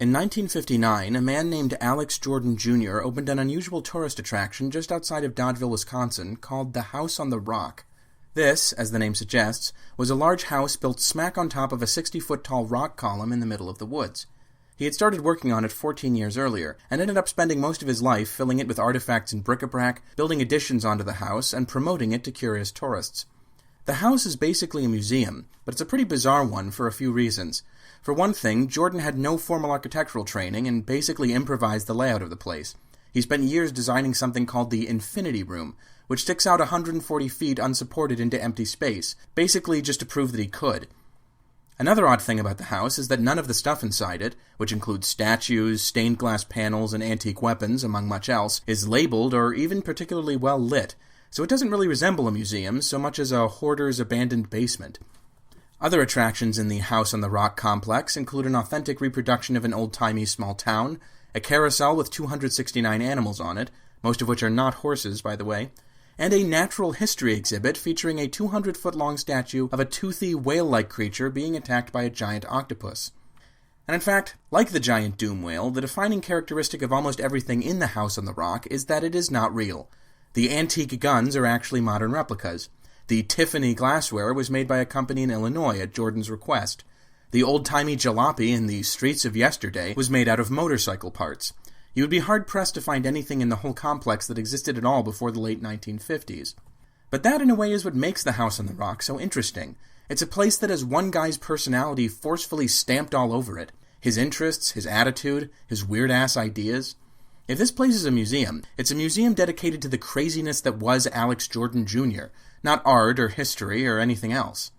In 1959, a man named Alex Jordan Jr. opened an unusual tourist attraction just outside of Dodgeville, Wisconsin, called the House on the Rock. This, as the name suggests, was a large house built smack on top of a 60-foot-tall rock column in the middle of the woods. He had started working on it 14 years earlier, and ended up spending most of his life filling it with artifacts and bric-a-brac, building additions onto the house, and promoting it to curious tourists. The house is basically a museum, but it's a pretty bizarre one for a few reasons. For one thing, Jordan had no formal architectural training and basically improvised the layout of the place. He spent years designing something called the Infinity Room, which sticks out 140 feet unsupported into empty space, basically just to prove that he could. Another odd thing about the house is that none of the stuff inside it, which includes statues, stained glass panels, and antique weapons, among much else, is labeled or even particularly well lit, so it doesn't really resemble a museum so much as a hoarder's abandoned basement. Other attractions in the House on the Rock complex include an authentic reproduction of an old-timey small town, a carousel with 269 animals on it, most of which are not horses, by the way, and a natural history exhibit featuring a 200-foot-long statue of a toothy, whale-like creature being attacked by a giant octopus. And in fact, like the giant doom whale, the defining characteristic of almost everything in the House on the Rock is that it is not real. The antique guns are actually modern replicas. The Tiffany glassware was made by a company in Illinois at Jordan's request. The old-timey jalopy in the streets of yesterday was made out of motorcycle parts. You would be hard-pressed to find anything in the whole complex that existed at all before the late 1950s. But that, in a way, is what makes the House on the Rock so interesting. It's a place that has one guy's personality forcefully stamped all over it. His interests, his attitude, his weird-ass ideas. If this place is a museum, it's a museum dedicated to the craziness that was Alex Jordan Jr., not art or history or anything else.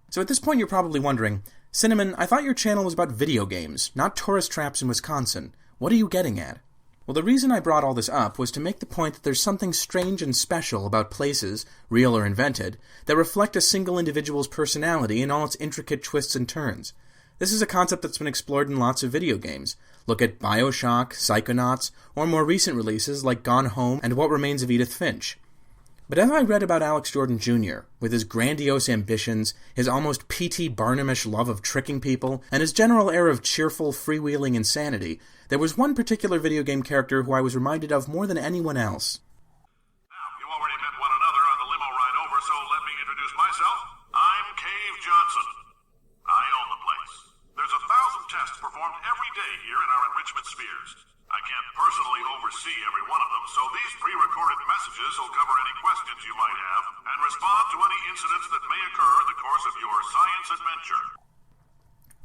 So at this point you're probably wondering, Cinnamon, I thought your channel was about video games, not tourist traps in Wisconsin. What are you getting at? Well, the reason I brought all this up was to make the point that there's something strange and special about places, real or invented, that reflect a single individual's personality in all its intricate twists and turns. This is a concept that's been explored in lots of video games. Look at BioShock, Psychonauts, or more recent releases like Gone Home and What Remains of Edith Finch. But as I read about Alex Jordan Jr., with his grandiose ambitions, his almost P.T. Barnum-ish love of tricking people, and his general air of cheerful, freewheeling insanity, there was one particular video game character who I was reminded of more than anyone else. Now, you already met one another on the limo ride over, so let me introduce myself. I'm Cave Johnson. I own the place. There's 1,000 tests performed every day here in our enrichment spheres. I can't personally oversee every one of them, so these pre-recorded messages will cover any questions you might have and respond to any incidents that may occur in the course of your science adventure.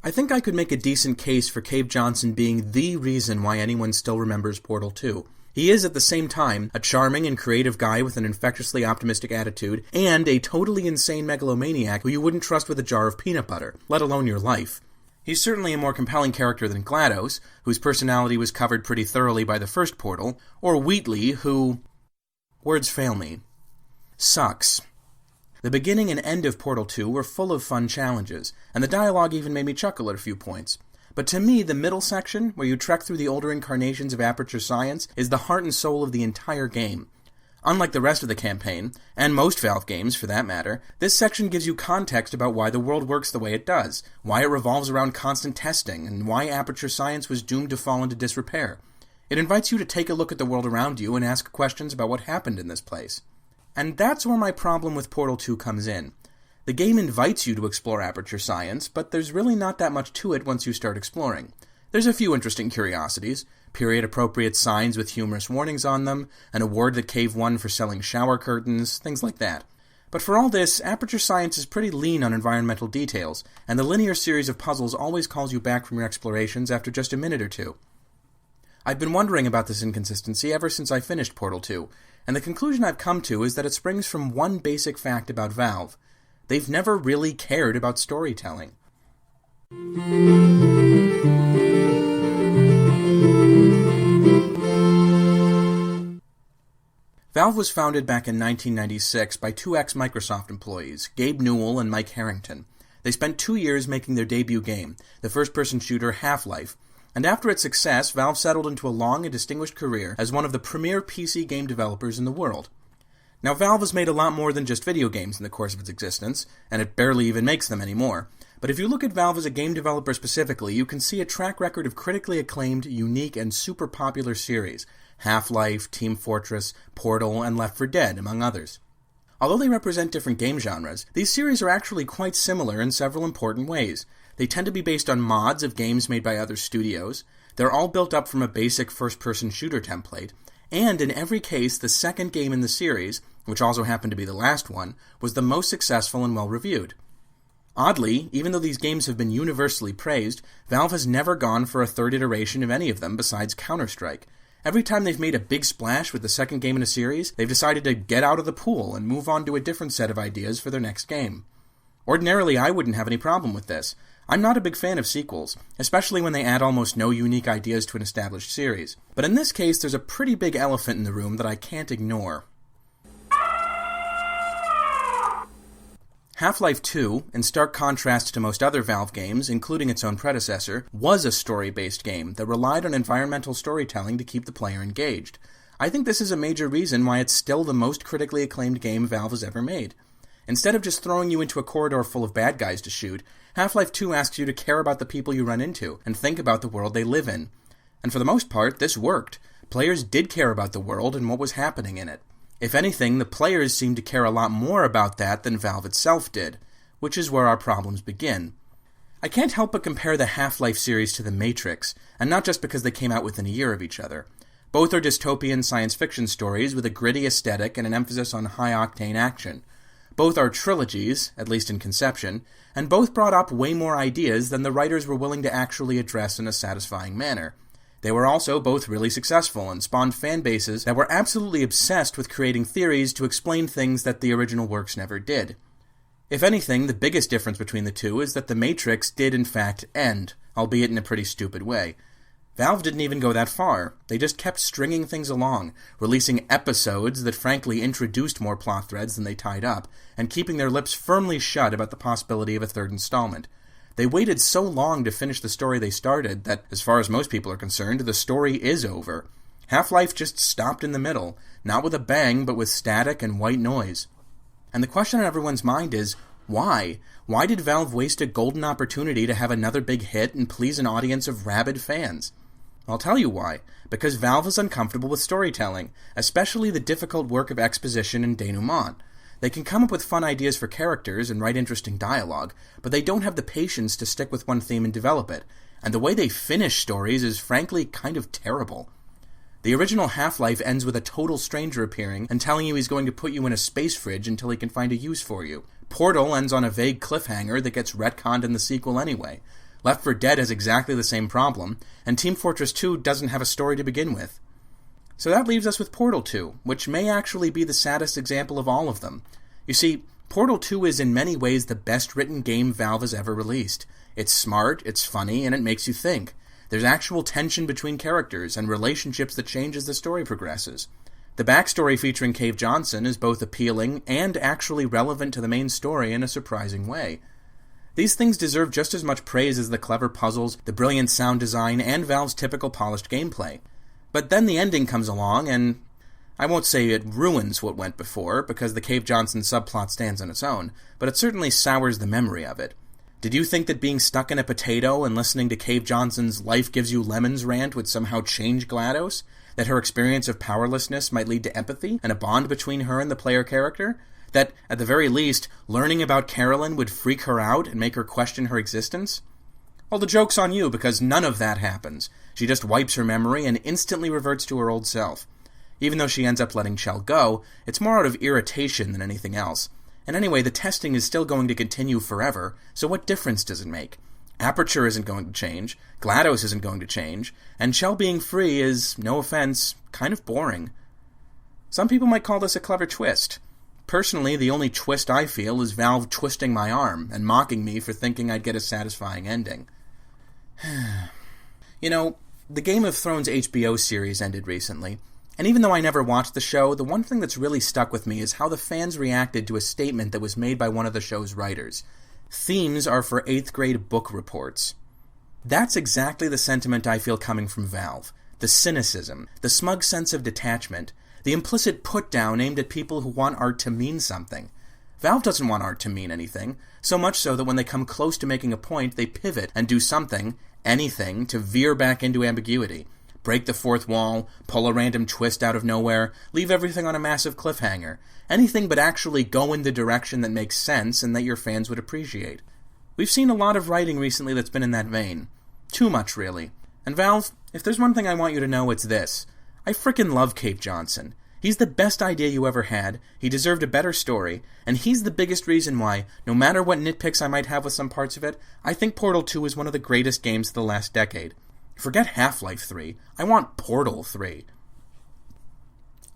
I think I could make a decent case for Cave Johnson being the reason why anyone still remembers Portal 2. He is, at the same time, a charming and creative guy with an infectiously optimistic attitude, and a totally insane megalomaniac who you wouldn't trust with a jar of peanut butter, let alone your life. He's certainly a more compelling character than GLaDOS, whose personality was covered pretty thoroughly by the first Portal, or Wheatley, who... words fail me. Sucks. The beginning and end of Portal 2 were full of fun challenges, and the dialogue even made me chuckle at a few points. But to me, the middle section, where you trek through the older incarnations of Aperture Science, is the heart and soul of the entire game. Unlike the rest of the campaign, and most Valve games for that matter, this section gives you context about why the world works the way it does, why it revolves around constant testing, and why Aperture Science was doomed to fall into disrepair. It invites you to take a look at the world around you and ask questions about what happened in this place. And that's where my problem with Portal 2 comes in. The game invites you to explore Aperture Science, but there's really not that much to it once you start exploring. There's a few interesting curiosities, period-appropriate signs with humorous warnings on them, an award that Cave won for selling shower curtains, things like that. But for all this, Aperture Science is pretty lean on environmental details, and the linear series of puzzles always calls you back from your explorations after just a minute or two. I've been wondering about this inconsistency ever since I finished Portal 2, and the conclusion I've come to is that it springs from one basic fact about Valve. They've never really cared about storytelling. Valve was founded back in 1996 by two ex-Microsoft employees, Gabe Newell and Mike Harrington. They spent 2 years making their debut game, the first-person shooter Half-Life, and after its success, Valve settled into a long and distinguished career as one of the premier PC game developers in the world. Now, Valve has made a lot more than just video games in the course of its existence, and it barely even makes them anymore, But if you look at Valve as a game developer specifically, you can see a track record of critically acclaimed, unique, and super popular series. Half-Life, Team Fortress, Portal, and Left 4 Dead, among others. Although they represent different game genres, these series are actually quite similar in several important ways. They tend to be based on mods of games made by other studios, they're all built up from a basic first-person shooter template, and in every case, the second game in the series, which also happened to be the last one, was the most successful and well-reviewed. Oddly, even though these games have been universally praised, Valve has never gone for a third iteration of any of them besides Counter-Strike. Every time they've made a big splash with the second game in a series, they've decided to get out of the pool and move on to a different set of ideas for their next game. Ordinarily, I wouldn't have any problem with this. I'm not a big fan of sequels, especially when they add almost no unique ideas to an established series. But in this case, there's a pretty big elephant in the room that I can't ignore. Half-Life 2, in stark contrast to most other Valve games, including its own predecessor, was a story-based game that relied on environmental storytelling to keep the player engaged. I think this is a major reason why it's still the most critically acclaimed game Valve has ever made. Instead of just throwing you into a corridor full of bad guys to shoot, Half-Life 2 asks you to care about the people you run into, and think about the world they live in. And for the most part, this worked. Players did care about the world and what was happening in it. If anything, the players seemed to care a lot more about that than Valve itself did, which is where our problems begin. I can't help but compare the Half-Life series to The Matrix, and not just because they came out within a year of each other. Both are dystopian science fiction stories with a gritty aesthetic and an emphasis on high-octane action. Both are trilogies, at least in conception, and both brought up way more ideas than the writers were willing to actually address in a satisfying manner. They were also both really successful and spawned fan bases that were absolutely obsessed with creating theories to explain things that the original works never did. If anything, the biggest difference between the two is that The Matrix did in fact end, albeit in a pretty stupid way. Valve didn't even go that far. They just kept stringing things along, releasing episodes that frankly introduced more plot threads than they tied up, and keeping their lips firmly shut about the possibility of a third installment. They waited so long to finish the story they started that, as far as most people are concerned, the story is over. Half-Life just stopped in the middle, not with a bang, but with static and white noise. And the question on everyone's mind is, why? Why did Valve waste a golden opportunity to have another big hit and please an audience of rabid fans? I'll tell you why. Because Valve is uncomfortable with storytelling, especially the difficult work of exposition and denouement. They can come up with fun ideas for characters and write interesting dialogue, but they don't have the patience to stick with one theme and develop it, and the way they finish stories is frankly kind of terrible. The original Half-Life ends with a total stranger appearing and telling you he's going to put you in a space fridge until he can find a use for you. Portal ends on a vague cliffhanger that gets retconned in the sequel anyway. Left 4 Dead has exactly the same problem, and Team Fortress 2 doesn't have a story to begin with. So that leaves us with Portal 2, which may actually be the saddest example of all of them. You see, Portal 2 is in many ways the best written game Valve has ever released. It's smart, it's funny, and it makes you think. There's actual tension between characters and relationships that change as the story progresses. The backstory featuring Cave Johnson is both appealing and actually relevant to the main story in a surprising way. These things deserve just as much praise as the clever puzzles, the brilliant sound design, and Valve's typical polished gameplay. But then the ending comes along, and I won't say it ruins what went before, because the Cave Johnson subplot stands on its own, but it certainly sours the memory of it. Did you think that being stuck in a potato and listening to Cave Johnson's Life Gives You Lemons rant would somehow change GLaDOS? That her experience of powerlessness might lead to empathy and a bond between her and the player character? That, at the very least, learning about Carolyn would freak her out and make her question her existence? Well, the joke's on you, because none of that happens. She just wipes her memory and instantly reverts to her old self. Even though she ends up letting Chell go, it's more out of irritation than anything else. And anyway, the testing is still going to continue forever, so what difference does it make? Aperture isn't going to change, GLaDOS isn't going to change, and Chell being free is, no offense, kind of boring. Some people might call this a clever twist. Personally, the only twist I feel is Valve twisting my arm and mocking me for thinking I'd get a satisfying ending. You know, the Game of Thrones HBO series ended recently, and even though I never watched the show, the one thing that's really stuck with me is how the fans reacted to a statement that was made by one of the show's writers. Themes are for 8th grade book reports. That's exactly the sentiment I feel coming from Valve. The cynicism, the smug sense of detachment, the implicit put-down aimed at people who want art to mean something. Valve doesn't want art to mean anything, so much so that when they come close to making a point, they pivot and do something, anything, to veer back into ambiguity. Break the fourth wall, pull a random twist out of nowhere, leave everything on a massive cliffhanger. Anything but actually go in the direction that makes sense and that your fans would appreciate. We've seen a lot of writing recently that's been in that vein. Too much, really. And Valve, if there's one thing I want you to know, it's this. I frickin' love Cave Johnson. He's the best idea you ever had, he deserved a better story, and he's the biggest reason why, no matter what nitpicks I might have with some parts of it, I think Portal 2 is one of the greatest games of the last decade. Forget Half-Life 3. I want Portal 3.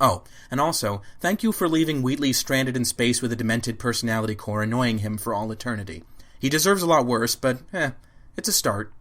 Oh, and also, thank you for leaving Wheatley stranded in space with a demented personality core annoying him for all eternity. He deserves a lot worse, but, it's a start.